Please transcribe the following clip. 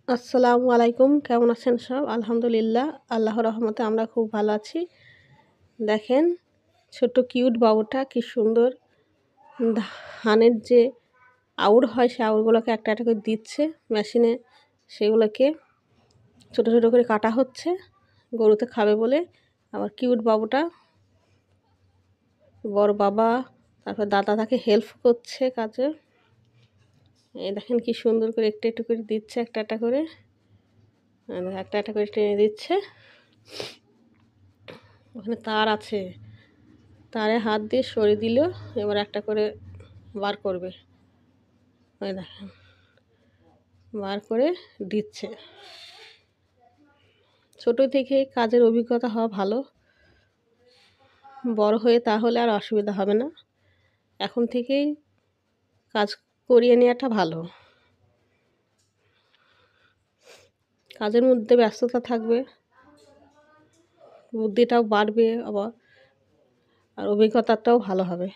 আসসালামু আলাইকুম। কেমন আছেন সব? আলহামদুলিল্লাহ। আল্লাহর রহমতে আমরা খুব ভালো আছি। দেখেন ছোট্ট কিউট বাবুটা কি সুন্দর ধানের যে আউড় হয় সে আউড়গুলোকে একটা একটা করে দিচ্ছে মেশিনে। সেগুলোকে ছোট ছোট করে কাটা হচ্ছে গরুতে খাবে বলে। আবার কিউট বাবুটা বড় বাবা তারপর দাদা তাকে হেল্প করছে কাজে। এই দেখেন কি সুন্দর করে একটু একটু করে দিচ্ছে একটা একটা করে। একটা একটা করে টেনে দিচ্ছে। ওখানে তার আছে, তারে হাত দিয়ে সরিয়ে দিল, এবার একটা করে বার করবে। ওই দেখেন বার করে দিচ্ছে। ছোটো থেকেই কাজের অভিজ্ঞতা হওয়া ভালো, বড় হয়ে তাহলে আর অসুবিধা হবে না। এখন থেকেই কাজ করিয়ে নেওয়াটা ভালো। কাজের মধ্যে ব্যস্ততা থাকবে, বুদ্ধিটাও বাড়বে আবার, আর অভিজ্ঞতাটাও ভালো হবে।